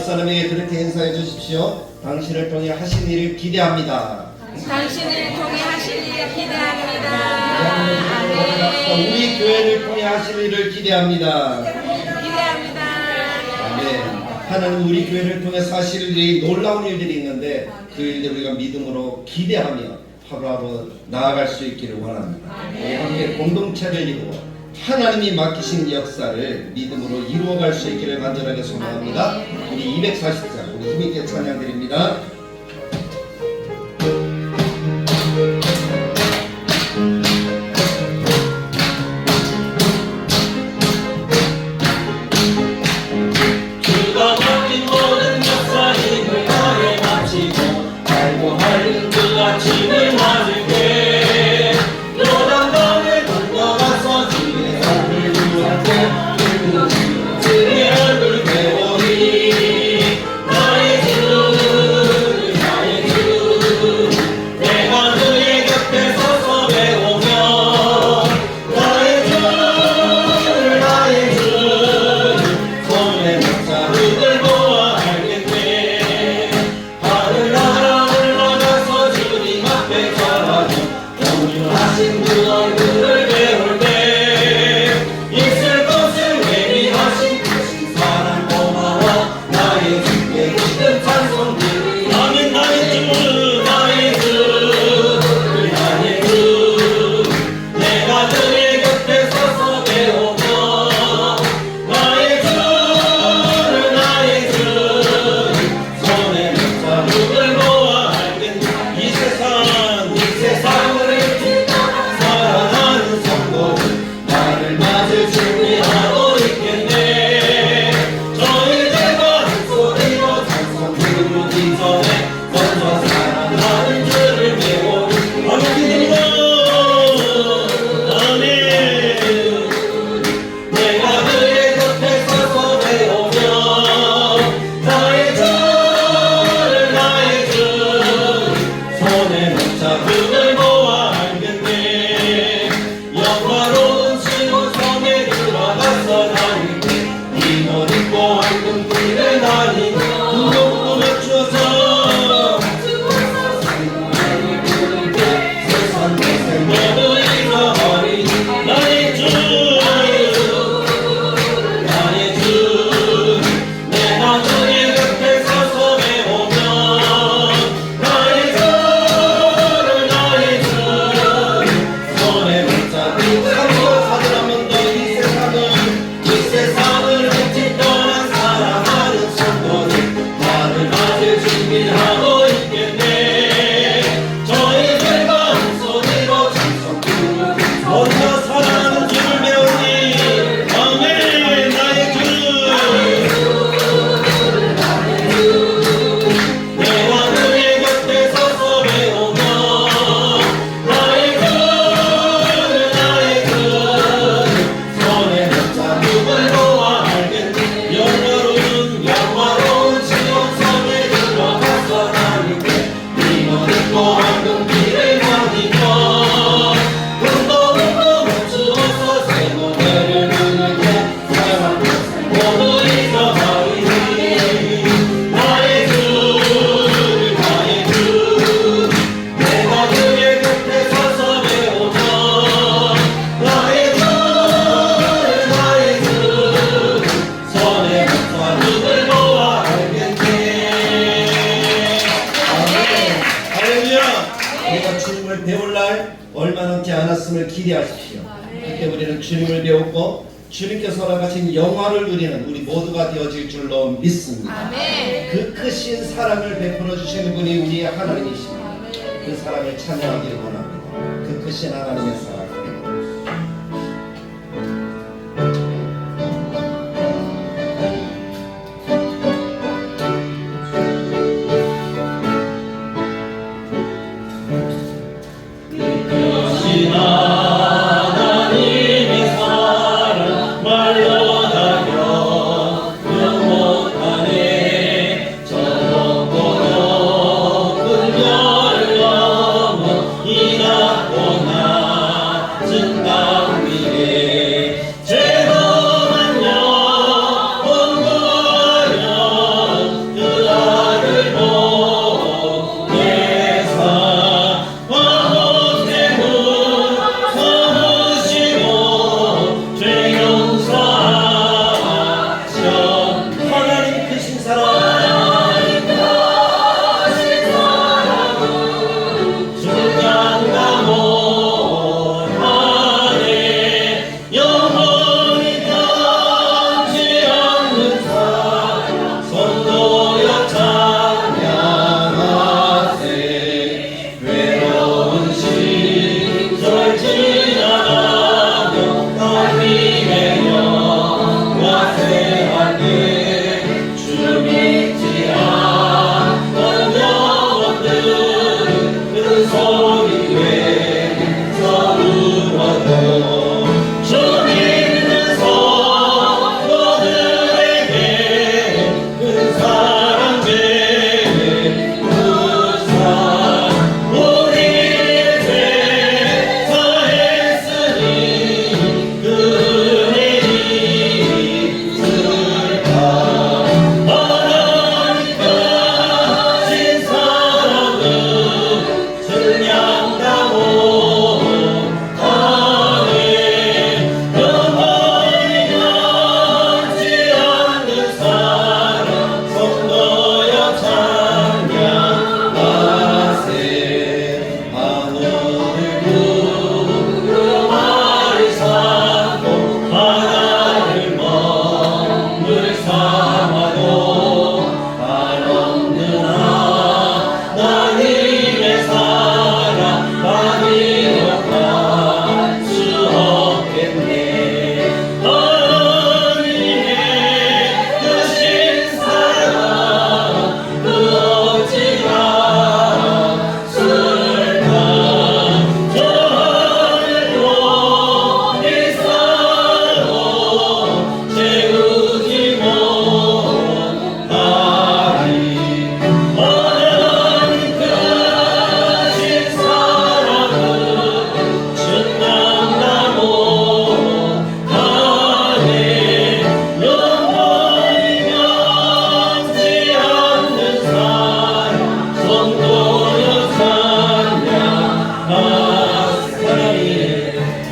사람에게 그렇게 인사해 주십시오. 당신을 통해 하신 일을 기대합니다. 당신을 통해 하실 일을 기대합니다. 아멘. 우리 교회를 통해 하실 일을 기대합니다. 기대합니다. 아멘. 하나님 우리 교회를 통해 하실 일이 놀라운 일들이 있는데 그 일들을 우리가 믿음으로 기대하며 하루하루 나아갈 수 있기를 원합니다. 우리 함께 공동체를 이루어 하나님이 맡기신 역사를 믿음으로 이루어갈 수 있기를 간절하게 소망합니다. 우리 240장 우리 힘있게 찬양드립니다. 기대하십시오. 그때 우리는 주님을 배우고 주님께서 허락하신 영화를 누리는 우리 모두가 되어질 줄로 믿습니다. 그 크신 사랑을 베풀어 주시는 분이 우리의 하나님이십니다. 그 사랑을 찬양하기를 원합니다. 그 크신 하나님의 사랑. 이나보나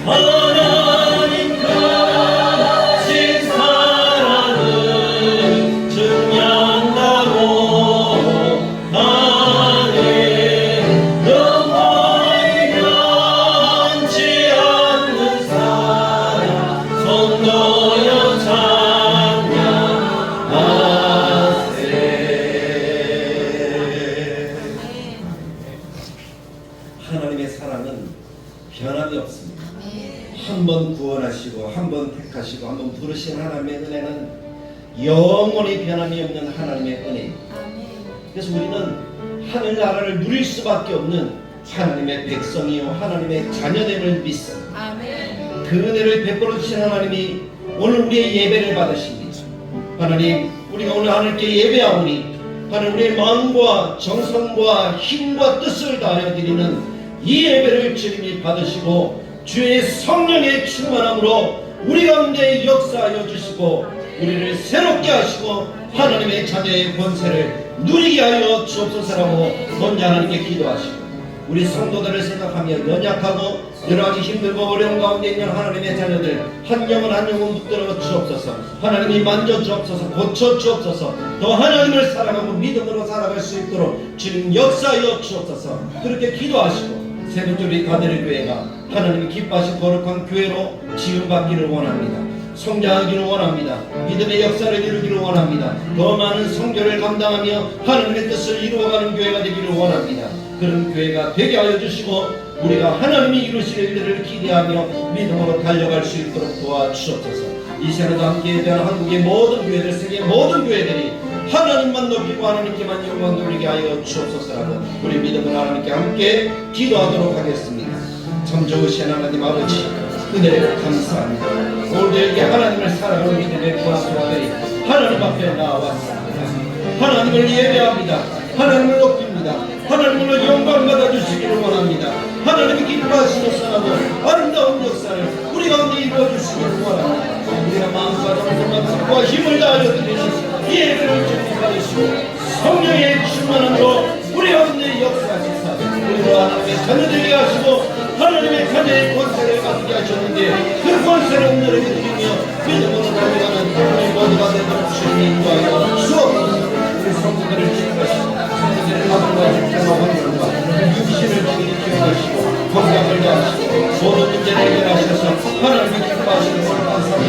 하나님 가진 사랑을 증명하고 하네. 영원히 변치 않는 사랑 성도여 찬양하세. 하나님의 사랑은 변함이 없습니다. 한 번 구원하시고 한 번 택하시고 한 번 부르신 하나님의 은혜는 영원히 변함이 없는 하나님의 은혜입니다. 그래서 우리는 하늘나라를 누릴 수밖에 없는 하나님의 백성이요 하나님의 자녀됨을 믿습니다. 그 은혜를 베풀어 주신 하나님이 오늘 우리의 예배를 받으십니다. 하나님, 우리가 오늘 하나님께 예배하오니 하나님 우리의 마음과 정성과 힘과 뜻을 다하여 드리는 이 예배를 주님이 받으시고 주의 성령의 충만함으로 우리 가운데 역사하여 주시고 우리를 새롭게 하시고 하나님의 자녀의 권세를 누리게 하여 주옵소서라고 먼저 하나님께 기도하시고 우리 성도들을 생각하며 연약하고 여러가지 힘들고 어려운 가운데 있는 하나님의 자녀들 한 영혼 한 영혼 붙들어 주옵소서. 하나님이 만져 주옵소서. 고쳐 주옵소서. 더 하나님을 사랑하고 믿음으로 살아갈 수 있도록 주님 역사하여 주옵소서. 그렇게 기도하시고 세 번째 우리 가데르 교회가 하나님이 기뻐하신 거룩한 교회로 지음받기를 원합니다. 성장하기를 원합니다. 믿음의 역사를 이루기를 원합니다. 더 많은 성교를 감당하며 하나님의 뜻을 이루어가는 교회가 되기를 원합니다. 그런 교회가 되게 하여 주시고 우리가 하나님이 이루실 일들을 기대하며 믿음으로 달려갈 수 있도록 도와주옵소서. 이 시간에도 함께 예배하는 한국의 모든 교회들, 세계 모든 교회들이 하나님만 높이고 하나님께만 영광 돌리게 하여 주옵소서라고 우리 믿음으로 하나님께 함께 기도하도록 하겠습니다. 참 좋으신 하나님 아버지, 은혜를 감사합니다. 오늘도 이렇게 하나님을 사랑하는 믿음의 권속들이 하나님 앞에 나왔습니다. 하나님을 예배합니다. 하나님을 높입니다. 하나님으로 영광 받아주시기를 원합니다. 하나님이 기뻐하시는 선하고 아름다운 역사를 우리 가운데 이루어주시기를 원합니다. 우리가 마음과 정성과 뜻과 힘을 다하여 드리는 이 예배를 축복하시고 성령의 충만함으로 우리 가운데 역사하시사 우리로 하나님의 자녀되게 하시고 하나님의 자녀의 권세를 갖게 하셨는데 그 권세를 오늘에게 드리며 믿음으로 달려가는 우리 모두가 되도록 주님 인도하여 주옵소서. 우리 성도들을 기억하시고 성도들의 가정과 직장과 환경과 육신을 기억하시고 건강을 다하시고 모든 문제를 해결하셔서 하나님의 기뻐하시는 거룩한 삶을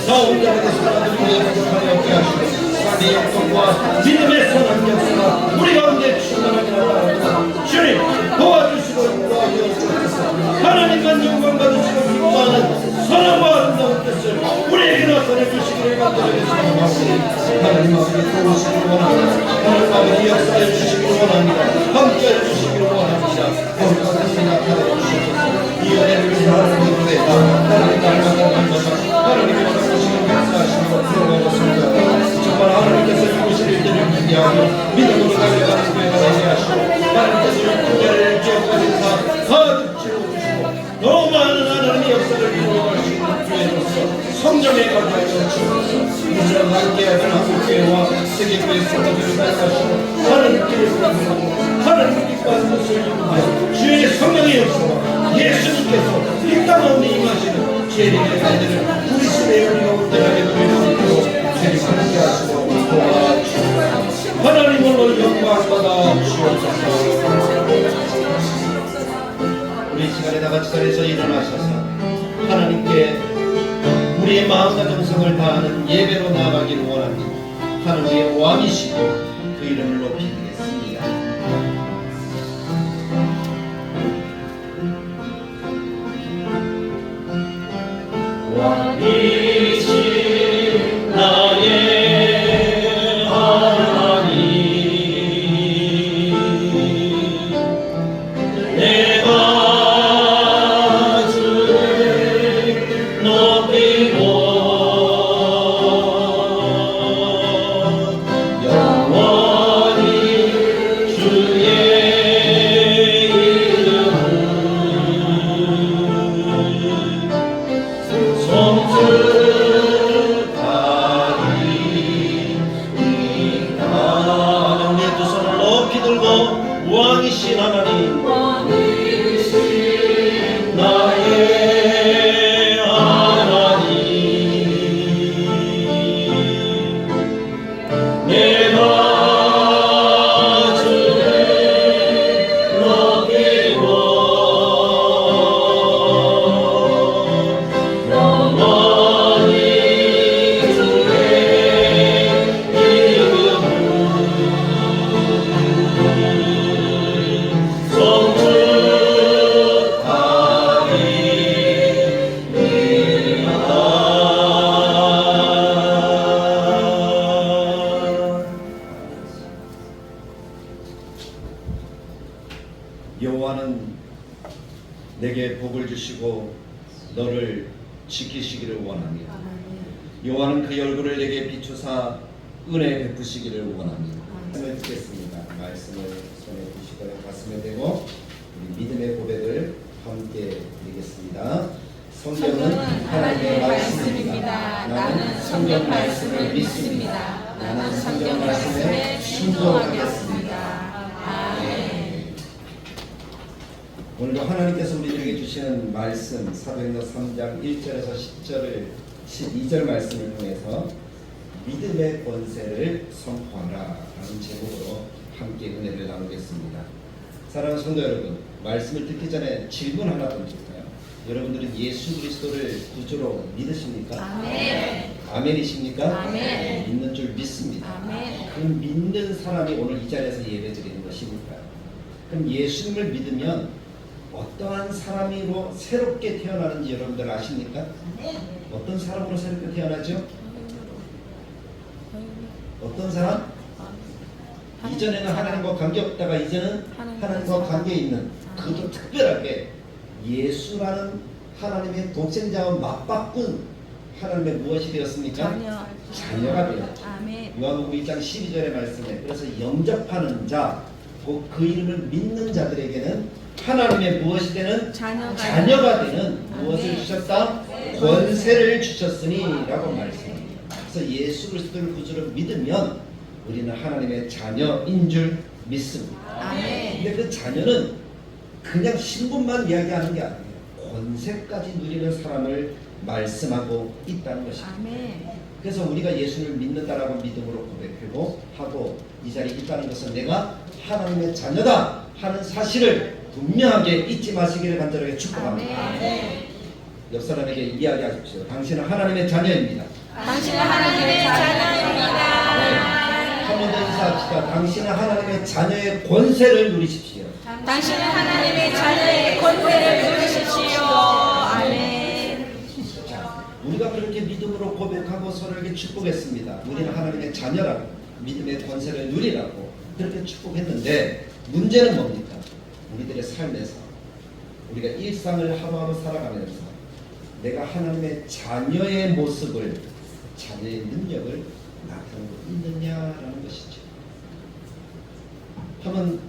다 온전하게 살아드리고 행복하게 얻게 하시고 삶의 영광과 믿음의 선한 역사가 우리 가운데 충만하게 나타나고 주님 도와주시고 인도하여 주옵소서. 하나님만 영광 받으시고 기뻐하는 선함과 아름다운 뜻을 우리에게 나타내 주시기를 만들어주시고 하나님 아버지 도우시기를 원합니다. 하나님 아버지 역사해 주시기를 원합니다. 함께해 주시기를 원합니다. 거룩한 뜻이 나타내 주시옵소서. 이 은혜를 위해 하나님의 교회가 하나님 날마다 하나님의 원하시는 역사하시고 들어가겠습니다. 정말 하나님께서 이루실 일들을 기대하며 믿음으로 달려가는 교회가 되게 하시고 하나님께서 교회를 기억하신 사 가득 채워주시고 더 많은 하나님의 역사를 이루어갈 수 있는 교회로서 성령의 가정을 주옵소서. 이 시간 함께하는 한국교회와 세계교회 성도들을 사용하시고 하나님께 부르고 하나님 기뻐하는 것을 이루며 주의 성령의 역사와 예수님께서 이 땅 가운데 임하시는 재림의 날들을 우리 시대에 우리가 온전하게 누릴 수 있도록 주님 함께 하시고 도와주시옵소서. 하나님으로 영광 받아 주옵소서. 우리 시간에 다 같이 자리에서 일어나셔서 하나님께 우리의 마음과 정성을 다하는 예배로 나아가기를 원합니다. 하나님의 왕이시고 그 이름을 높이겠습니다. 왕이신 나의 하나님, 내가 주를 높이고 영원히 주의 이름을 성주 내게 복을 주시고 너를 지키시기를 원하며 여호와는 그 얼굴을 내게 비추사 은혜 베푸시기를 원하며. 말씀을 듣겠습니다. 말씀을 손에 드시고 가슴에 대고 우리 믿음의 고백을 함께 드리겠습니다. 성경은 하나님의 말씀입니다. 나는 성경 말씀을 믿습니다. 나는 성경 말씀에 순종하겠습니다. 아멘. 오늘도 하나님께서 우리들에게 주시는 말씀 사도행전 3장 1절에서 10절을 12절 말씀을 통해서 믿음의 권세를 선포하라 라는 제목으로 함께 은혜를 나누겠습니다. 사랑하는 성도 여러분, 말씀을 듣기 전에 질문 하나 던질까요? 여러분들은 예수 그리스도를 구주로 믿으십니까? 아멘. 아멘이십니까? 아멘. 믿는 줄 믿습니다. 아멘. 그 믿는 사람이 오늘 이 자리에서 예배 드리는 것이니까요. 그럼 예수님을 믿으면 어떠한 사람으로 새롭게 태어나는지 여러분들 아십니까? 어떤 사람으로 새롭게 태어나죠? 어떤 사람? 이전에는 하나님과 관계없다가 이제는 하나님과 관계 있는, 그것도 특별하게 예수라는 하나님의 독생자와 맞바꾼 하나님의 무엇이 되었습니까? 자녀가 되었죠. 아멘. 요한복음 1장 12절의 말씀에 그래서 영접하는 자, 곧 그 이름을 믿는 자들에게는 하나님의 무엇이 되는 자녀가 되는 무엇을 주셨다? 권세를 주셨으니 라고 말씀합니다. 그래서 예수 그리스도를 구주로 믿으면 우리는 하나님의 자녀인 줄 믿습니다. 아멘. 근데 그 자녀는 그냥 신분만 이야기하는 게 아니에요. 권세까지 누리는 사람을 말씀하고 있다는 것입니다. 아멘. 그래서 우리가 예수를 믿는다라고 믿음으로 고백하고 하고 이 자리에 있다는 것은 내가 하나님의 자녀다 하는 사실을 분명하게 잊지 마시기를 간절하게 축복합니다. 아멘. 옆 사람에게 이야기하십시오. 당신은 하나님의 자녀입니다. 당신은 하나님의 자녀입니다. 한 번 더 인사합시다. 당신은 하나님의 자녀의 권세를 누리십시오. 당신은 하나님의 자녀의 권세를 누리십시오. 아멘. 자, 우리가 그렇게 믿음으로 고백하고 서로에게 축복했습니다. 우리는 하나님의 자녀라고 믿음의 권세를 누리라고 그렇게 축복했는데 문제는 뭡니까? 우리들의 삶에서 우리가 일상을 하루하루 살아가면서 내가 하나님의 자녀의 모습을, 자녀의 능력을 나타내고 있느냐라는 것이죠. 한번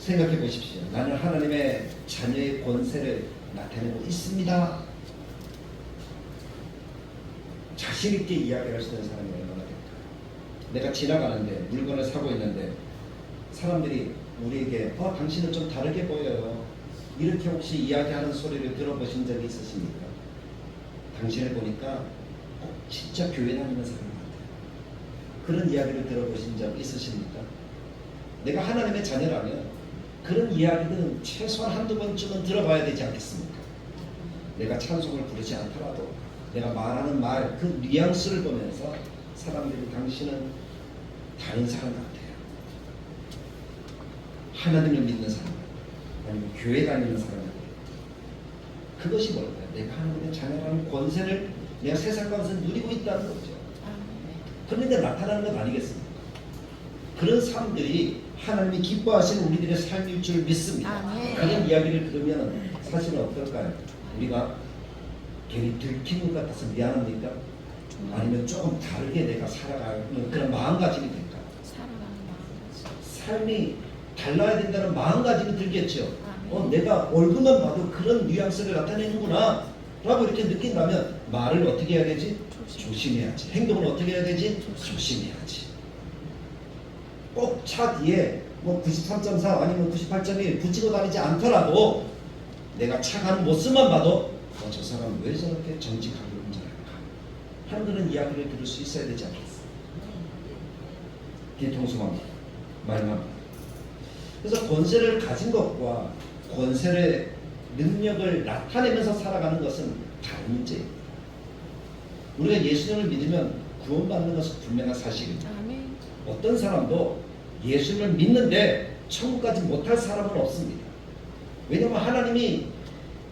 생각해 보십시오. 나는 하나님의 자녀의 권세를 나타내고 있습니다. 자신 있게 이야기할 수 있는 사람이 얼마나 될까요? 내가 지나가는데 물건을 사고 있는데 사람들이 우리에게 당신은 좀 다르게 보여요. 이렇게 혹시 이야기하는 소리를 들어보신 적이 있으십니까? 당신을 보니까 진짜 교회 다니는 사람 같아요. 그런 이야기를 들어보신 적 있으십니까? 내가 하나님의 자녀라면 그런 이야기들은 최소한 한두 번쯤은 들어봐야 되지 않겠습니까? 내가 찬송을 부르지 않더라도 내가 말하는 말, 그 뉘앙스를 보면서 사람들이 당신은 다른 사람 같아요. 하나님을 믿는 사람, 아니면 교회 다니는 사람 같아요. 그것이 뭘까요? 내가 하나님의 자녀라는 권세를 내가 세상 가운데 누리고 있다는 거죠. 그런데 나타나는 것 아니겠습니까? 그런 사람들이 하나님이 기뻐하시는 우리들의 삶일 줄 믿습니다. 아멘. 그런 이야기를 들으면 사실은 어떨까요? 우리가 괜히 들킨 것 같아서 미안합니까? 아니면 조금 다르게 내가 살아가는 그런 마음가짐이 될까요? 삶이 달라야 된다는 마음가짐이 들겠죠. 내가 얼굴만 봐도 그런 뉘앙스를 나타내는구나 라고 이렇게 느낀다면 말을 어떻게 해야 되지? 조심해야지. 행동을 어떻게 해야 되지? 조심해야지. 꼭 차 뒤에 93.4 아니면 98.1 붙이고 다니지 않더라도 내가 차 가는 모습만 봐도 저 사람 왜 저렇게 정직하게 운전할까 하는 그런 이야기를 들을 수 있어야 되지 않겠습니까? 뒤통수만 말만. 그래서 권세를 가진 것과 권세의 능력을 나타내면서 살아가는 것은 다른 문제입니다. 우리가 예수님을 믿으면 구원받는 것은 분명한 사실입니다. 어떤 사람도 예수님을 믿는데 천국까지 못할 사람은 없습니다. 왜냐하면 하나님이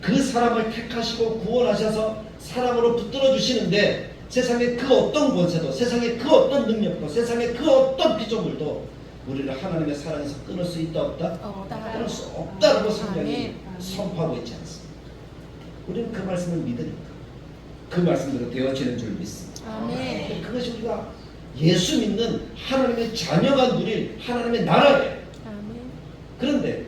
그 사람을 택하시고 구원하셔서 사람으로 붙들어 주시는데 세상의 그 어떤 권세도, 세상의 그 어떤 능력도, 세상의 그 어떤 피조물도 우리를 하나님의 사랑에서 끊을 수 있다 없다? 없다. 끊을 수 없다라고 성경이 선포하고 있지 않습니까? 우리는 그 말씀을 믿으니까 그 말씀대로 되어지는 줄 믿습니다. 아멘. 그것이 우리가 예수 믿는 하나님의 자녀가 누릴 하나님의 나라예요. 아멘. 그런데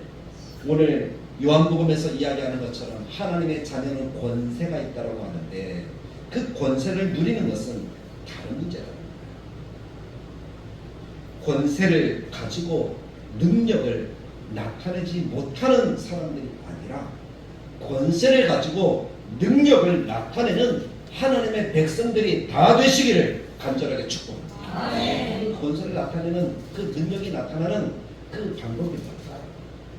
오늘 요한복음에서 이야기하는 것처럼 하나님의 자녀는 권세가 있다고 하는데 그 권세를 누리는 것은 다른 문제다. 권세를 가지고 능력을 나타내지 못하는 사람들이 아니라 권세를 가지고 능력을 나타내는 하나님의 백성들이 다 되시기를 간절하게 축복합니다. 그 권세를 나타내는 그 능력이 나타나는 그 방법입니다.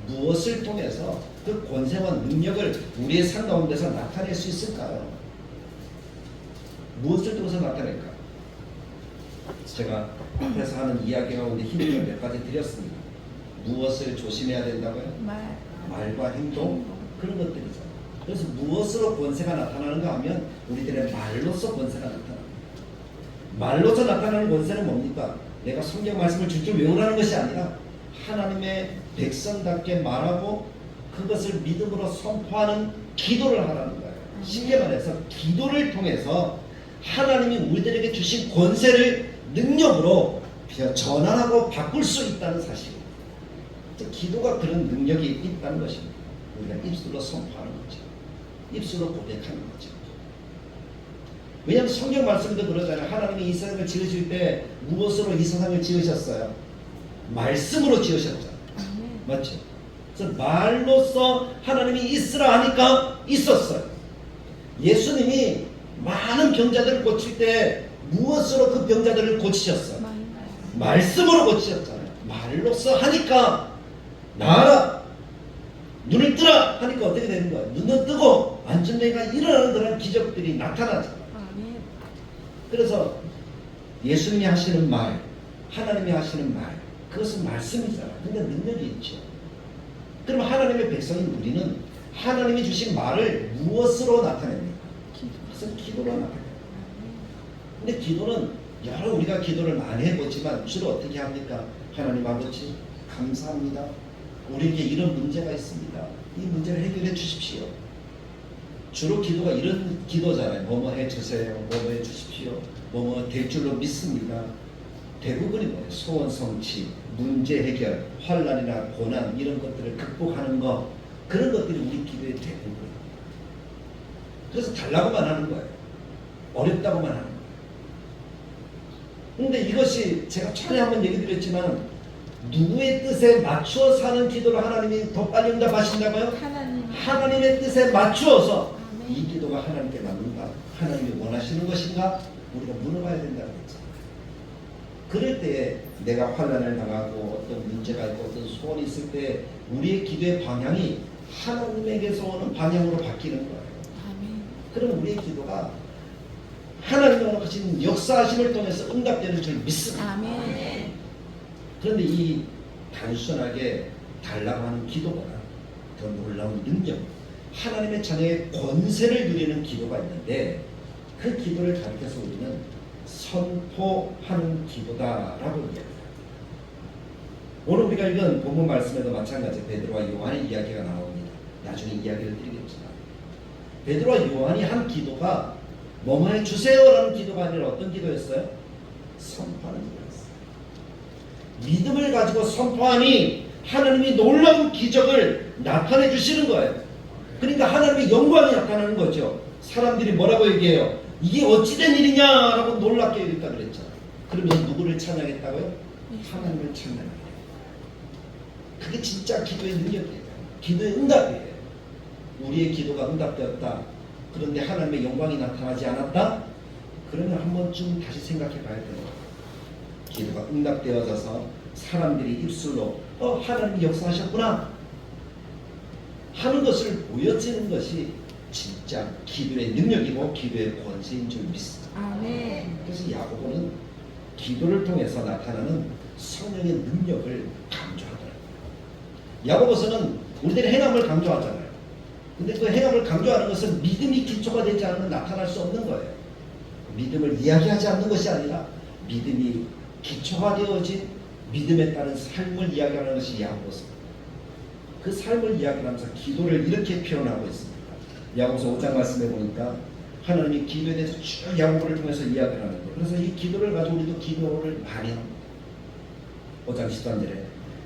무엇을 통해서 그 권세와 능력을 우리의 삶 가운데서 나타낼 수 있을까요? 무엇을 통해서 나타낼까? 제가 앞에서 하는 이야기 가운데 힌트를 몇 가지 드렸습니다. 무엇을 조심해야 된다고요? 말과 행동 그런 것들이죠. 그래서 무엇으로 권세가 나타나는가 하면 우리들의 말로서 권세가 나타납니다. 말로서 나타나는 권세는 뭡니까? 내가 성경 말씀을 줄줄 외우라는 것이 아니라 하나님의 백성답게 말하고 그것을 믿음으로 선포하는 기도를 하라는 거예요. 쉽게 말해서 기도를 통해서 하나님이 우리들에게 주신 권세를 능력으로 전환하고 바꿀 수 있다는 사실입니다. 기도가 그런 능력이 있다는 것입니다. 우리가 입술로 선포하는 거죠. 입술로 고백하는 거죠. 왜냐하면 성경 말씀도 그러잖아요. 하나님이 이 세상을 지으실 때 무엇으로 이 세상을 지으셨어요? 말씀으로 지으셨잖아요. 맞죠? 그래서 말로써 하나님이 있으라 하니까 있었어요. 예수님이 많은 병자들을 고칠 때 무엇으로 그 병자들을 고치셨어요? 말씀으로 고치셨잖아요. 말로써 하니까 나아라, 눈을 뜨라 하니까 어떻게 되는 거예요? 눈을 뜨고 안전내가 일어나는 그런 기적들이 나타나잖아요. 그래서 예수님이 하시는 말, 하나님이 하시는 말, 그것은 말씀이잖아요. 근데 능력이 있죠. 그럼 하나님의 백성인 우리는 하나님이 주신 말을 무엇으로 나타냅니까? 그것은 기도로 나타냅니다. 근데 기도는 여러 우리가 기도를 많이 해보지만 주로 어떻게 합니까? 하나님 아버지 감사합니다. 우리에게 이런 문제가 있습니다. 이 문제를 해결해 주십시오. 주로 기도가 이런 기도잖아요. 뭐뭐 해주세요. 뭐뭐 해주십시오. 뭐뭐 될 줄로 믿습니다. 대부분이 뭐예요? 소원 성취, 문제 해결, 환난이나 고난 이런 것들을 극복하는 것, 그런 것들이 우리 기도의 대부분이에요. 그래서 달라고만 하는 거예요. 어렵다고만 하는 거예요. 근데 이것이 제가 전에 한번 얘기 드렸지만 누구의 뜻에 맞추어 사는 기도를 하나님이 더 빨리 응답하신다고요? 하나님의 뜻에 맞추어서 이 기도가 하나님께 맞는가? 하나님이 원하시는 것인가? 우리가 물어봐야 된다고 했죠. 그럴 때에 내가 환난을 당하고 어떤 문제가 있고 어떤 소원이 있을 때 우리의 기도의 방향이 하나님에게서 오는 방향으로 바뀌는 거예요. 그럼 우리의 기도가 하나님의 하신 역사하심을 통해서 응답되는 줄 믿습니다. 그런데 이 단순하게 달라고 하는 기도보다 더 놀라운 능력, 하나님의 자녀의 권세를 누리는 기도가 있는데 그 기도를 가르쳐서 우리는 선포하는 기도다라고 이야기합니다. 오늘 우리가 읽은 본문 말씀에도 마찬가지 베드로와 요한의 이야기가 나옵니다. 나중에 이야기를 드리겠지만 베드로와 요한이 한 기도가 뭐뭐 해주세요라는 기도가 아니라 어떤 기도였어요? 선포하는 기도였어요. 믿음을 가지고 선포하니 하나님이 놀라운 기적을 나타내 주시는 거예요. 그러니까 하나님의 영광이 나타나는 거죠. 사람들이 뭐라고 얘기해요? 이게 어찌된 일이냐라고 놀랍게 얘기했다 그랬잖아요. 그러면서 누구를 찬양했다고요? 하나님을 찬양해요. 그게 진짜 기도의 능력이에요. 기도의 응답이에요. 우리의 기도가 응답되었다. 그런데 하나님의 영광이 나타나지 않았다? 그러면 한 번쯤 다시 생각해 봐야 돼요. 기도가 응답되어져서 사람들이 입술로 하나님이 역사하셨구나 하는 것을 보여지는 것이 진짜 기도의 능력이고 기도의 권세인 줄 믿습니다. 그래서 야고보는 기도를 통해서 나타나는 성령의 능력을 강조하더라고요. 야고보서는 우리들의 행함을 강조하잖아요. 근데 그 행함을 강조하는 것은 믿음이 기초가 되지 않으면 나타날 수 없는 거예요. 믿음을 이야기하지 않는 것이 아니라 믿음이 기초가 되어진 믿음에 따른 삶을 이야기하는 것이 야고보서입니다. 그 삶을 이야기하면서 기도를 이렇게 표현하고 있습니다. 야고보서 5장 말씀해 보니까 하나님이 기도에 대해서 쭉 야고보를 통해서 이야기를 하는 거예요. 그래서 이 기도를 가지고 우리도 기도를 많이 합니다. 5장 13절에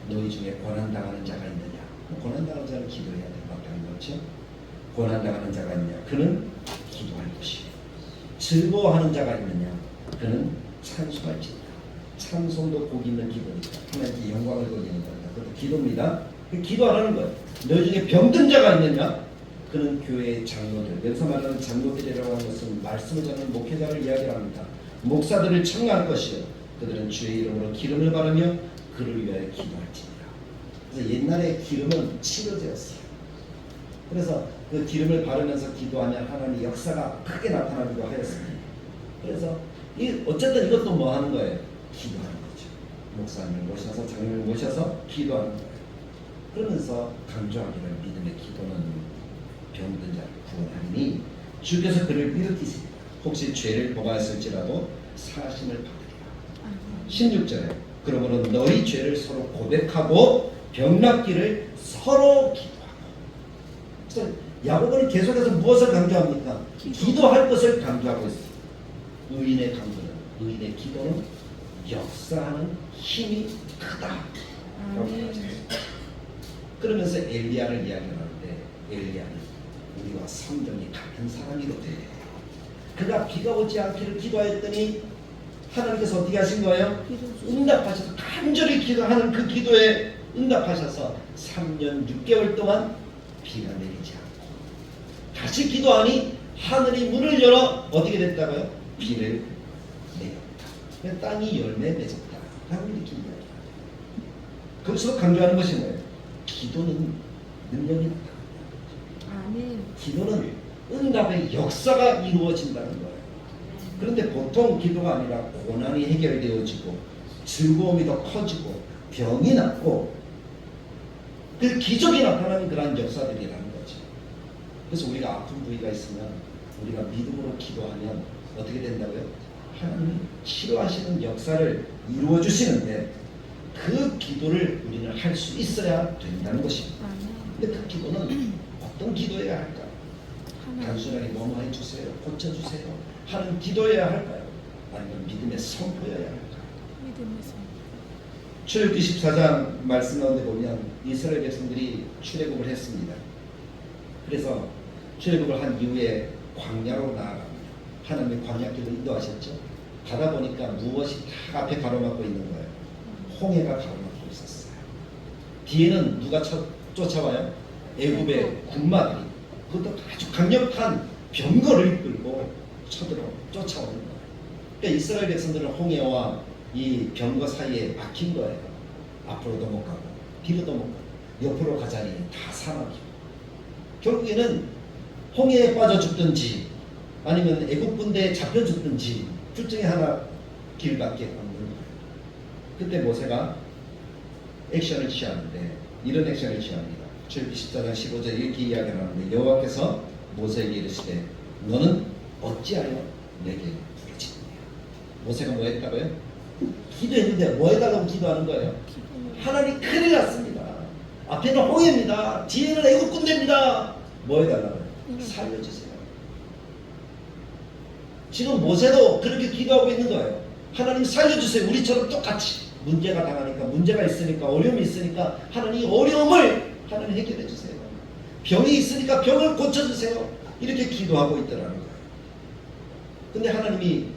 너희 중에 고난당하는 자가 있느냐? 고난당하는 자는 기도해야 될 밖에 안 그렇죠? 고난당하는 자가 있느냐? 그는 기도할 것이요. 즐거워하는 자가 있느냐? 그는 찬송할지니라. 찬송도 복 있는 기도니까 하나님께 영광을 돌리는 겁니다. 그것도 기도입니다. 기도하라는 거예요. 너희 중에 병든 자가 있느냐? 그는 교회의 장로들, 여기서 말하는 장로들이라고 하는 것은 말씀을 전하는 목회자를 이야기합니다. 목사들을 청하할 것이요 그들은 주의 이름으로 기름을 바르며 그를 위하여 기도할지니라. 그래서 옛날에 기름은 치료제였어요. 그래서 그 기름을 바르면서 기도하면 하나님의 역사가 크게 나타나기도 하였습니다. 그래서 어쨌든 이것도 뭐 하는 거예요? 기도하는 거죠. 목사님을 모셔서 장로를 모셔서 기도하는 거예요. 그러면서 강조하기를 믿음의 기도는 병든 자를 구원하니 주께서 그를 일으키시리라. 혹시 죄를 범하였을지라도 사하심을 받으리라. 16절에 그러므로 너희 죄를 서로 고백하고 병낫기를 서로 기도하고. 그래서 야고보는 계속해서 무엇을 강조합니까? 기도할 것을 강조하고 있어요. 의인의 기도는 역사하는 힘이 크다. 그러면서 엘리야를 이야기하는데 엘리야는 우리와 성경이 같은 사람이거든요. 그가 비가 오지 않기를 기도하였더니 하나님께서 어떻게 하신 거예요? 응답하셔서 간절히 기도하는 그 기도에 응답하셔서 3년 6개월 동안 비가 내리지 않고 다시 기도하니 하늘이 문을 열어 어떻게 됐다고요? 비를 내렸다. 땅이 열매 맺었다. 라고 이렇게 이야기합니다. 거기서 강조하는 것이 뭐예요? 기도는 능력이 나타납니다. 기도는 응답의 역사가 이루어진다는 거예요. 그런데 보통 기도가 아니라 고난이 해결되어지고 즐거움이 더 커지고 병이 낫고 그 기적이 나타나는 그러한 역사들이라는 거죠. 그래서 우리가 아픈 부위가 있으면 우리가 믿음으로 기도하면 어떻게 된다고요? 하나님이 치료하시는 역사를 이루어 주시는데 그 기도를 우리는 할 수 있어야 된다는 것입니다. 근데 그 기도는 어떤 기도해야 할까요? 단순하게 뭐뭐 해주세요, 고쳐주세요 하는 기도해야 할까요? 아니면 믿음의 선포여야 할까요? 출애굽기 14장 말씀 가운데 보면 이스라엘 백성들이 출애굽을 했습니다. 그래서 출애굽을 한 이후에 광야로 나아갑니다. 하나님의 광야길로 인도하셨죠. 가다 보니까 무엇이 다 앞에 가로막고 있는 거예요. 홍해가 가로막고 있었어요. 뒤에는 누가 쫓아와요? 애굽의 군마들이 그것도 아주 강력한 병거를 끌고 쫓아오는 거예요. 그러니까 이스라엘 백성들은 홍해와 이 병거 사이에 막힌 거예요. 앞으로도 못 가고 뒤로도 못 가고 옆으로 가자니 다 사막이고 결국에는 홍해에 빠져 죽든지 아니면 애국 군대에 잡혀 죽든지 둘 중에 하나 길밖에 없는 거예요. 그때 모세가 액션을 취하는데 이런 액션을 취합니다. 출애굽기 14장 15절 이렇게 이야기하는데 여호와께서 모세에게 이르시되 너는 어찌하여 내게 부르짖느냐. 모세가 뭐 했다고요? 기도했는데 뭐 해달라고 기도하는 거예요? 하나님 큰일 났습니다. 앞에는 홍해입니다. 뒤에는 애국 군대입니다. 뭐 해달라고요? 살려주세요. 지금 모세도 그렇게 기도하고 있는 거예요. 하나님 살려주세요. 우리처럼 똑같이 문제가 당하니까 문제가 있으니까 어려움이 있으니까 하나님 어려움을 하나님 해결해 주세요. 병이 있으니까 병을 고쳐주세요. 이렇게 기도하고 있더라는 거예요. 근데 하나님이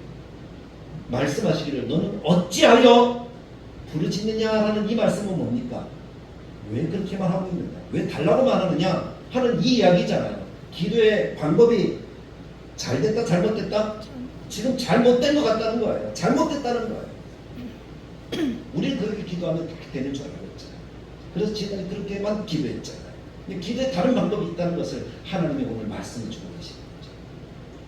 말씀하시기를 너는 어찌하여 부르짖느냐라는 이 말씀은 뭡니까? 왜 그렇게만 하고 있느냐? 왜 달라고만 하느냐? 하는 이 이야기잖아요. 기도의 방법이 잘 됐다 잘못됐다? 지금 잘못된 것 같다는 거예요. 잘못됐다는 거예요. 우리는 그렇게 기도하면 다 되는 줄 알고 있잖아요. 그래서 지금까지 그렇게만 기도했잖아요. 근데 기도에 다른 방법이 있다는 것을 하나님이 오늘 말씀을 주고 계시는 거죠.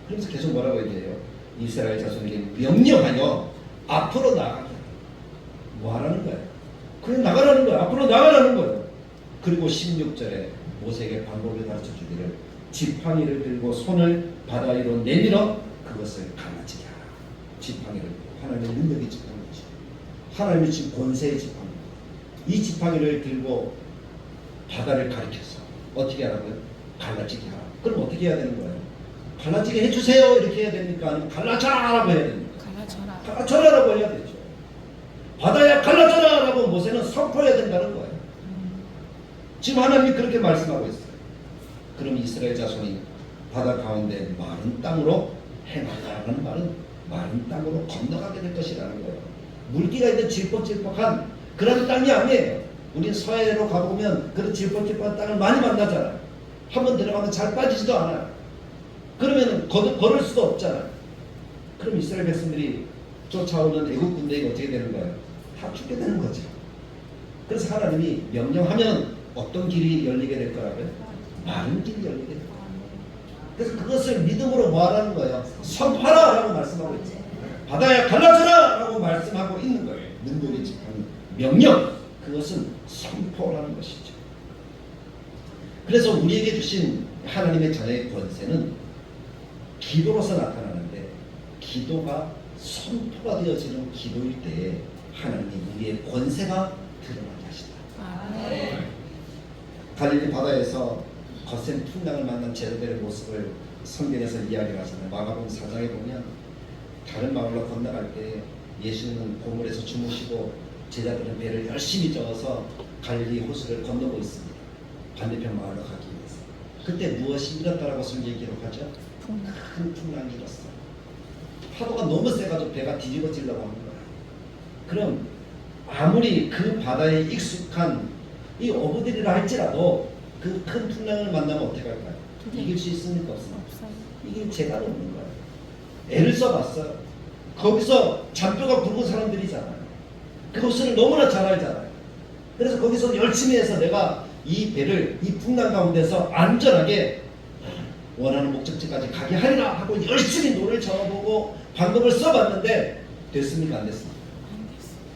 그러면서 계속 뭐라고 해야 돼요? 이스라엘 자손에게 명령하여 앞으로 나가게. 뭐 하라는 거예요? 그냥 나가라는 거예요. 앞으로 나가라는 거예요. 그리고 16절에 모세에게 방법을 가르쳐 주기를 지팡이를 들고 손을 바다 위로 내밀어 그것을 갈라지게 하라. 지팡이를 들고 하나님의 능력의 지팡이죠. 하나님의 지금 권세의 지팡이. 이 지팡이를 들고 바다를 가리켜서 어떻게 하라고요? 갈라지게 하라. 그럼 어떻게 해야 되는 거예요? 갈라지게 해주세요 이렇게 해야 됩니까? 아니면 갈라져라라고 해야 됩니까? 갈라져라. 갈라져라라고 해야 되죠. 바다야 갈라져라라고 모세는 선포해야 된다는 거예요. 지금 하나님이 그렇게 말씀하고 있어요. 그럼 이스라엘 자손이 바다 가운데 마른 땅으로 행하라는 말은 마른 땅으로 건너가게 될 것이라는 거예요. 물기가 있는 질퍽질퍽한 그런 땅이 아니에요. 우린 서해로 가보면 그런 질퍽질퍽한 땅을 많이 만나잖아요. 한번 들어가면 잘 빠지지도 않아요. 그러면 걸을 수도 없잖아요. 그럼 이스라엘 백성들이 쫓아오는 애국 군대가 어떻게 되는 거예요? 다 죽게 되는 거죠. 그래서 하나님이 명령하면 어떤 길이 열리게 될 거라고요? 마른 길이 열리게 될 거예요. 그래서 그것을 믿음으로 뭐 하라는 거예요? 선포하라! 라고 말씀하고 있죠. 바다야 갈라져라! 라고 말씀하고 있는 거예요. 능력이 직하는 명령! 그것은 선포라는 것이죠. 그래서 우리에게 주신 하나님의 자녀의 권세는 기도로서 나타나는데 기도가 선포가 되어지는 기도일 때에 하나님이 우리의 권세가 드러나게 하신다. 아멘. 갈릴리 바다에서 거센 풍랑을 만난 제자들의 모습을 성경에서 이야기를 하잖아요. 마가복음 4장에 보면 다른 마을로 건너갈 때 예수님은 보물에서 주무시고 제자들은 배를 열심히 저어서 갈릴리 호수를 건너고 있습니다. 반대편 마을로 가기 위해서. 그때 무엇이 일었다라고 성경이 기록하죠? 큰 풍랑이 일었어요. 파도가 너무 세가지고 배가 뒤집어지려고 하는 거예요. 그럼 아무리 그 바다에 익숙한 이 어부들이라 할지라도 그 큰 풍랑을 만나면 어떻게 할까요? 이길 수 있습니까? 없습니까? 이길 재간이 없는 거예요. 애를 써봤어요. 거기서 잔뼈가 굵은 사람들이잖아요. 그것을 너무나 잘 알잖아요. 그래서 거기서 열심히 해서 내가 이 배를 이 풍랑 가운데서 안전하게 원하는 목적지까지 가게 하리라 하고 열심히 노를 저어보고 방법을 써봤는데 됐습니까? 안 됐습니까?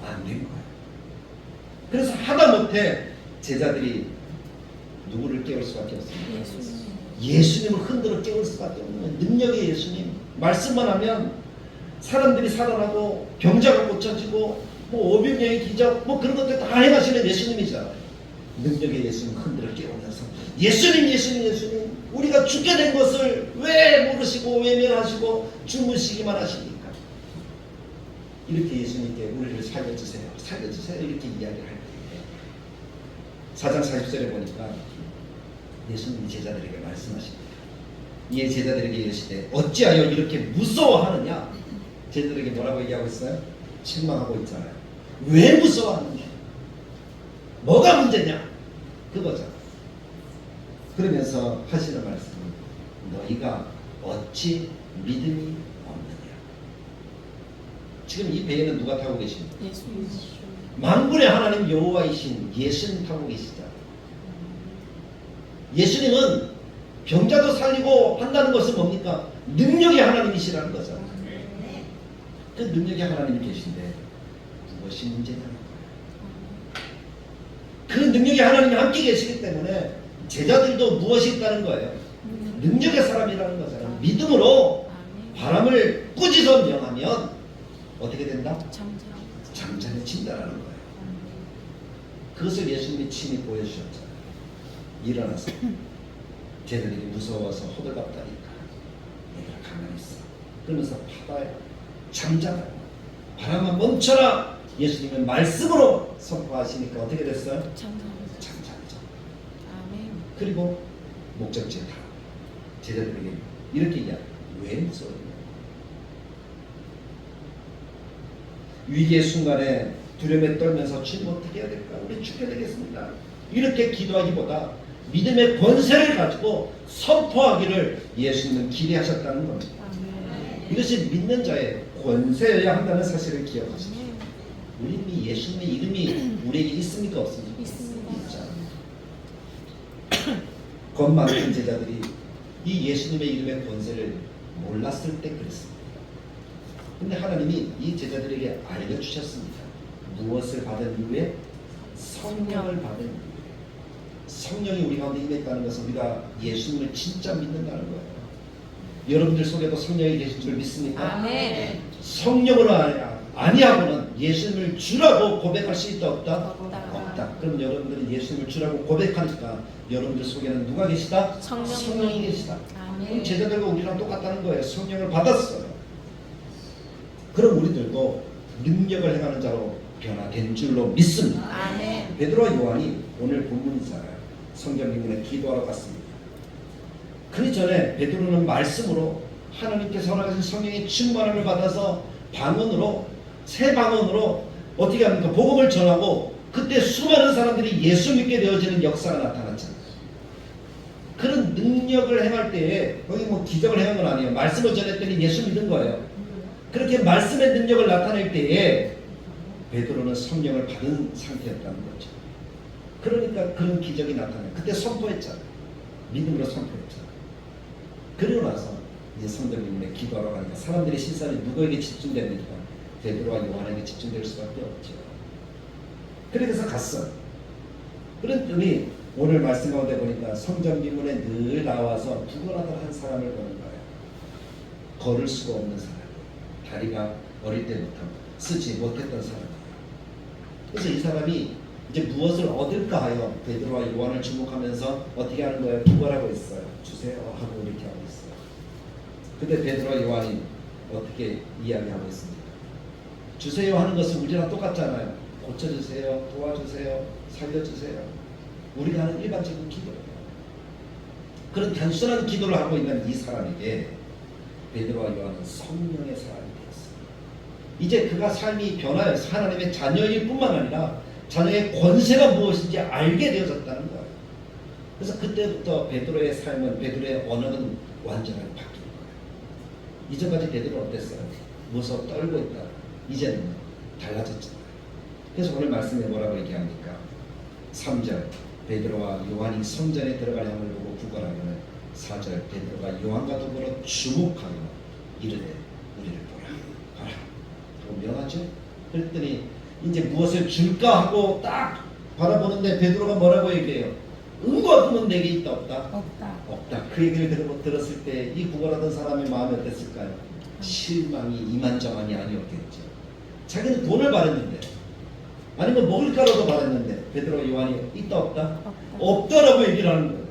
안 된 거예요. 그래서 하다 못해 제자들이 누구를 깨울 수밖에 없습니다. 예수님을 흔들어 깨울 수밖에 없는 거예요. 능력의 예수님. 말씀만 하면 사람들이 살아나고 병자가 고쳐지고 뭐 오병이어의 기적 뭐 그런 것들 다 행하시는 예수님이잖아요. 능력의 예수님 흔들어 깨우면서 예수님 예수님 예수님 우리가 죽게 된 것을 왜 모르시고 외면하시고 주무시기만 하십니까? 이렇게 예수님께 우리를 살려주세요. 살려주세요. 이렇게 이야기를 할 때에 4장 40절에 보니까 예수님이 제자들에게 말씀하십니다. 이에 제자들에게 이르시되 어찌하여 이렇게 무서워하느냐? 제자들에게 뭐라고 얘기하고 있어요? 책망하고 있잖아요. 왜 무서워하느냐? 뭐가 문제냐? 그거죠. 그러면서 하시는 말씀은 너희가 어찌 믿음이 없느냐? 지금 이 배에는 누가 타고 계십니까? 예수님. 만군의 하나님 여호와이신 예수님 타고 계시죠. 예수님은 병자도 살리고 한다는 것은 뭡니까? 능력의 하나님이시라는 거죠. 그 능력의 하나님이 계신데 무엇이 문제냐는 거예요. 그 능력의 하나님이 함께 계시기 때문에 제자들도 무엇이 있다는 거예요? 능력의 사람이라는 거잖아요. 믿음으로 바람을 꾸짖어 명하면 어떻게 된다? 잠잠해진다라는 거예요. 그것을 예수님이 친히 보여주셨잖아요. 일어나서 제자들이 무서워서 호들갑다니까 내가 가만히 있어. 그러면서 바다에 잠잠하고 바람아 멈춰라. 예수님은 말씀으로 선포하시니까 어떻게 됐어요? 잠잠해져. 그리고 목적지에 다 제자들에게 이렇게 이야기해요. 왜 무서워요? 위기의 순간에 두려움에 떨면서 주님 어떻게 해야 될까? 우리 죽게 되겠습니다. 이렇게 기도하기보다 믿음의 권세를 가지고 선포하기를 예수님은 기대하셨다는 겁니다. 이것이 믿는 자의 권세여야 한다는 사실을 기억하십시오. 우리는 이 예수님의 이름이 우리에게 있습니까? 없습니까? 있습니다. 겁 많은 제자들이 이 예수님의 이름의 권세를 몰랐을 때 그랬습니다. 근데 하나님이 이 제자들에게 알려주셨습니다. 무엇을 받은 이후에? 성령을 받은 이후에. 성령이 우리 가운데 임했다는 것은 우리가 예수님을 진짜 믿는다는 거예요. 여러분들 속에도 성령이 계신 줄 믿습니까? 아멘. 성령으로 아니하고는 예수님을 주라고 고백할 수 있다 없다? 없다. 없다. 그럼 여러분들은 예수님을 주라고 고백하니까 여러분들 속에는 누가 계시다? 성령이 계시다. 그럼 제자들과 우리랑 똑같다는 거예요. 성령을 받았어요. 그럼 우리들도 능력을 행하는 자로 변화된 줄로 믿습니다. 아멘. 베드로와 요한이 오늘 본문이잖아요. 성경 인문에 기도하러 갔습니다. 그 전에 베드로는 말씀으로 하나님께서 허락하신 성령의 충만함을 받아서 방언으로 새 방언으로 어떻게 합니까? 복음을 전하고 그때 수많은 사람들이 예수 믿게 되어지는 역사가 나타났잖아요. 그런 능력을 행할 때에 거기 뭐 기적을 행한 건 아니에요. 말씀을 전했더니 예수 믿은 거예요. 그렇게 말씀의 능력을 나타낼 때에 베드로는 성령을 받은 상태였다는 거죠. 그러니까 그런 기적이 나타나요. 그때 선포했잖아요. 믿음으로 선포했잖아요. 그러고 나서 이제 성경 인문에 기도하러 가니까 사람들의 시선이 누구에게 집중됩니까? 베드로와 요한에게 집중될 수밖에 없죠. 그래서 갔어. 그랬더니 오늘 말씀 가운데 보니까 성전 비문에 늘 나와서 구걸하던 한 사람을 보는 거예요. 걸을 수가 없는 사람. 다리가 어릴 때부터 쓰지 못했던 사람이에요. 그래서 이 사람이 이제 무엇을 얻을까 하여 베드로와 요한을 주목하면서 어떻게 하는 거예요? 구걸하고 있어요. 주세요 하고 이렇게 하고 있어요. 근데 베드로와 요한이 어떻게 이야기하고 있습니까? 주세요 하는 것은 우리랑 똑같잖아요. 고쳐주세요, 도와주세요, 살려주세요. 우리가 하는 일반적인 기도예요. 그런 단순한 기도를 하고 있는 이 사람에게 베드로와 요한은 성령의 사람이 되었어요. 이제 그가 삶이 변화해서 하나님의 자녀일 뿐만 아니라 자녀의 권세가 무엇인지 알게 되어졌다는 거예요. 그래서 그때부터 베드로의 삶은, 베드로의 언어는 완전하게 바뀐 거예요. 이전까지 베드로는 어땠어요? 무서워 떨고 있다. 이제는 달라졌잖아요. 그래서 오늘 말씀에 뭐라고 얘기합니까? 3절 베드로와 요한이 성전에 들어갈 향을 보고 구걸하면 4절 베드로가 요한과 더불어 주목하며 이르되 우리를 보라. 명하죠? 그랬더니 이제 무엇을 줄까 하고 딱 바라보는데 베드로가 뭐라고 얘기해요? 은과 금은 내게 있다 없다? 없다. 그 얘기를 들었을 때 이 구걸하던 사람의 마음이 어땠을까요? 실망이 이만저만이 아니었겠죠. 자기는 돈을 바랬는데 아니면 먹을 거라도 바랬는데 베드로와 요한이 있다 없다? 없다라고 얘기를 하는 거예요.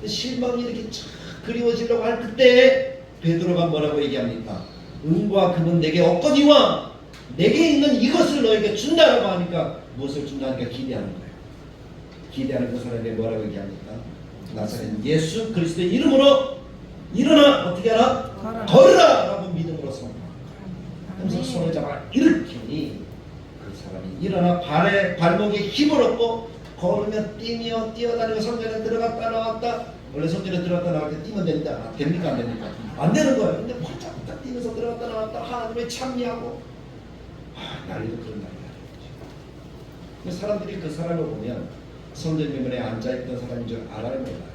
실망이 이렇게 쫙 그리워지려고 할 그때 베드로가 뭐라고 얘기합니까? 은과 금은 내게 없거니와 내게 있는 이것을 너에게 준다라고 하니까 무엇을 준다니까 기대하는 거예요. 기대하는 그 사람에게 뭐라고 얘기합니까? 나사렛 예수 그리스도의 이름으로 일어나 어떻게 하라? 걸으라 라고 믿음으로 선포합니다. 그래서 손을 잡아 일으키니 그 사람이 일어나 발목에 힘을 얻고 걸으며 뛰며 뛰어다니고 성전에 들어갔다 나왔다. 원래 성전에 들어갔다 나올 때 뛰면 됩니다. 됩니까 안 됩니까? 안 되는 거예요. 근데 활짝 뛰면서 들어갔다 나왔다 하나님을 찬미하고 난리도 그런 난리가. 사람들이 그 사람을 보면 성전 비문에 앉아있던 사람인 줄 알아요 몰라요?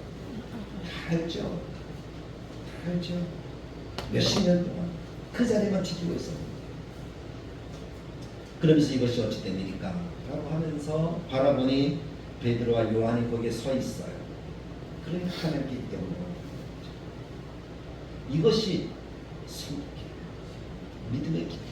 다 알죠. 몇십 년 동안 그 자리만 지키고 있었습니다. 그러면서 이것이 어찌 된 일일까? 라고 하면서 바라보니 베드로와 요한이 거기에 서 있어요. 그러니까 하나님께 때문에 이것이 성도기도 믿음의 기도.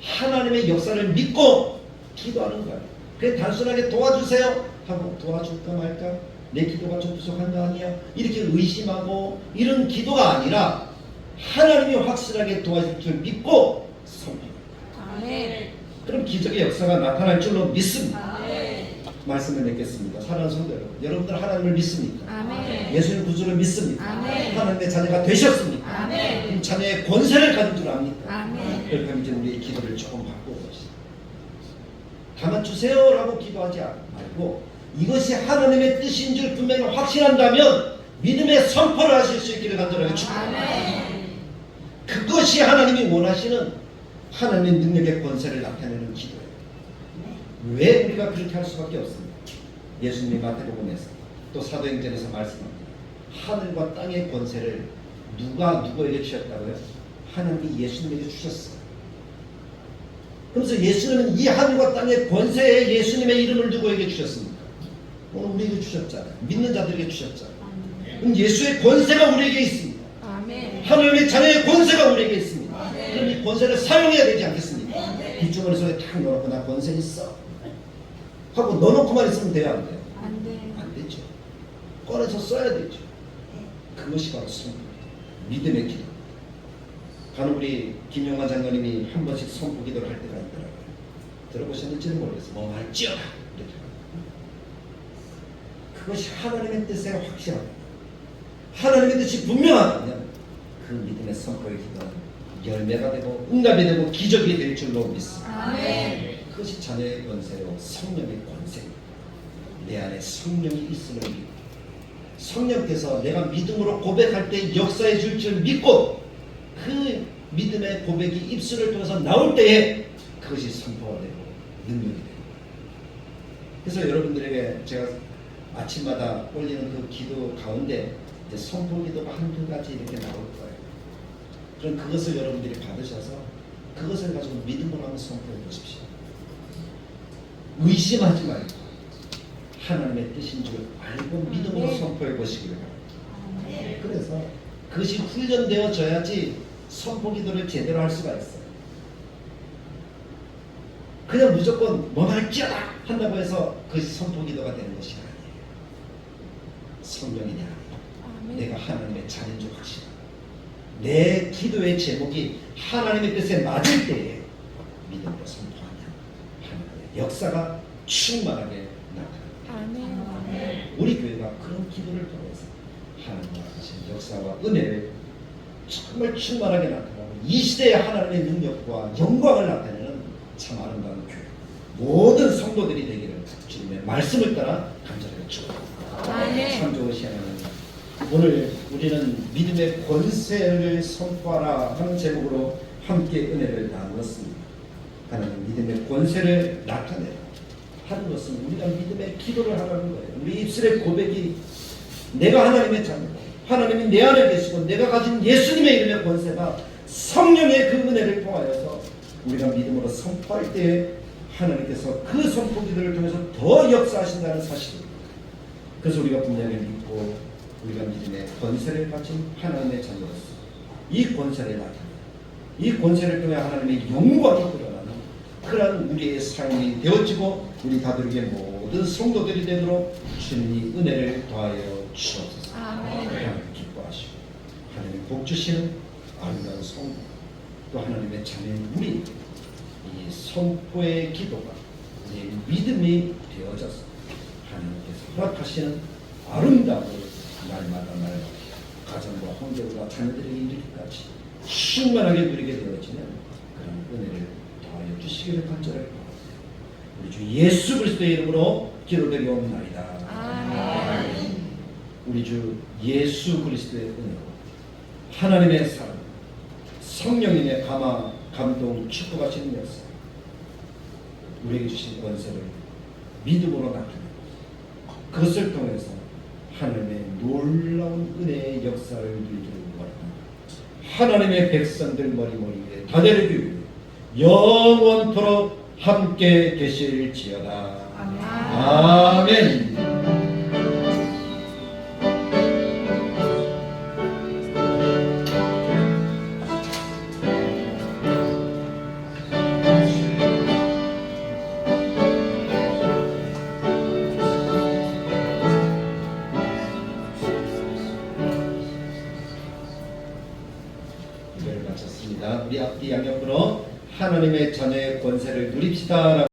하나님의 역사를 믿고 기도하는 거예요. 그게 단순하게 도와주세요 하고 도와줄까 말까? 내 기도가 좀 부족한 거 아니야? 이렇게 의심하고 이런 기도가 아니라 하나님이 확실하게 도와줄 줄 믿고 섬깁니다. 아멘. 그럼 기적의 역사가 나타날 줄로 믿습니다. 아멘. 말씀을 맺겠습니다. 사랑하는 성도 여러분, 여러분들 하나님을 믿습니까? 아멘. 예수님 구주를 믿습니까? 아멘. 하나님의 자녀가 되셨습니까? 아멘. 그럼 자녀의 권세를 가진 줄 압니까? 아멘. 그렇게 하면 이제 우리의 기도를 조금 바꿔봅시다. 다만 주세요라고 기도하지 말고 이것이 하나님의 뜻인 줄 분명히 확신한다면 믿음의 선포를 하실 수 있기를 간절하게 축복합니다. 그것이 하나님이 원하시는 하나님의 능력의 권세를 나타내는 기도예요. 왜 우리가 그렇게 할 수밖에 없습니까? 예수님이 마태복음에서 또 사도행전에서 말씀합니다. 하늘과 땅의 권세를 누가 누구에게 주셨다고요? 하나님이 예수님에게 주셨어요. 그래서 예수님은 이 하늘과 땅의 권세에 예수님의 이름을 누구에게 주셨습니까? 오늘 우리에게 주셨잖아요. 믿는 자들에게 주셨잖아요. 그럼 예수의 권세가 우리에게 있습니다. 아멘. 하나님의 자녀의 권세가 우리에게 있습니다. 아멘. 그럼 이 권세를 사용해야 되지 않겠습니까? 이 주머니 속에 탁 넣어놓고 나 권세 있어. 하고 넣어놓고만 있으면 돼요, 안 돼요? 안 돼. 안 되죠. 꺼내서 써야 되죠. 그것이 바로 선포, 믿음의 기도. 간혹 우리 김용만 장로님이 한 번씩 선포 기도를 할 때가 있더라고요. 들어보셨는지는 모르겠어요. 뭐 할지어다 이렇게. 그것이 하나님의 뜻에 확실합니다. 하나님의 뜻이 분명하다면 그 믿음의 선포의 기도는 열매가 되고 응답이 되고 기적이 될 줄로 믿습니다. 아멘. 그것이 자녀의 권세요, 성령의 권세입니다. 내 안에 성령이 있음을 믿고 성령께서 내가 믿음으로 고백할 때 역사해 줄 줄 믿고 그 믿음의 고백이 입술을 통해서 나올 때에 그것이 선포가 되고 능력이 됩니다. 그래서 여러분들에게 제가 아침마다 올리는 그 기도 가운데 이제 선포 기도가 한두 가지 이렇게 나올 거예요. 그럼 그것을 여러분들이 받으셔서 그것을 가지고 믿음으로 한번 선포해 보십시오. 의심하지 말고 하나님의 뜻인 줄 알고 믿음으로 선포해 보시기를 바랍니다. 그래서 그것이 훈련되어져야지 선포 기도를 제대로 할 수가 있어요. 그냥 무조건 뭐 할지어다 한다고 해서 그것이 선포 기도가 되는 것이 아니에요. 성령이 내 안에 내가 하나님의 자녀인 줄 확신하고 내 기도의 제목이 하나님의 뜻에 맞을 때에 믿음으로 선포하면 하나님의 역사가 충만하게 나타납니다. 아멘. 우리 교회가 그런 기도를 통해서 하나님과 하신 역사와 은혜를 정말 충만하게 나타나고 이 시대에 하나님의 능력과 영광을 나타내는 참 아름다운 교회, 모든 성도들이 되기를 주님의 말씀을 따라 간절하게 축원합니다. 아멘. 참 좋으신 하나님, 오늘 우리는 믿음의 권세를 선포하라 하는 제목으로 함께 은혜를 나누었습니다. 하나님, 믿음의 권세를 나타내라 하는 것은 우리가 믿음의 기도를 하라는 거예요. 우리 입술의 고백이 내가 하나님의 자녀고 하나님이 내 안에 계시고 내가 가진 예수님의 이름의 권세가 성령의 그 은혜를 통하여서 우리가 믿음으로 선포할 때에 하나님께서 그 선포 기도를 통해서 더 역사하신다는 사실입니다. 그래서 우리가 분명히 믿고 우리가 믿음의 권세를 가진 하나님의 자녀로서 이 권세를 나타내는, 이 권세를 통해 하나님의 영광이 드러나는 그러한 우리의 삶이 되어지고 우리 다들에게 모든 성도들이 되도록 주님이 은혜를 더하여 주옵소서. 하나님 기뻐하시고 하나님 복 주시는 아름다운 성도, 또 하나님의 자녀인 우리 이 선포의 기도가 우리의 믿음이 되어져서 하나님께서 허락하시는 아름다움을 날마다 가정과 형제와 자녀들에게 이르기까지 충만하게 누리게 되어지는 그런 은혜를 더하여 주시기를 간절히 바랍니다. 우리 주 예수 그리스도의 이름으로 기도드리옵나이다. 아멘. 우리 주 예수 그리스도의 은혜로 하나님의 사랑, 성령님의 감동, 축복과 주는 역사, 우리에게 주신 권세를 믿음으로 나타내고 그것을 통해서 하나님의 놀라운 은혜의 역사를 누리기를 원합니다. 하나님의 백성들 머리머리에 다대를 영원토록 함께 되실지어다. 아멘. 이걸 마쳤습니다. 우리 앞뒤 양옆으로 하나님의 자녀의 권세를 누립시다.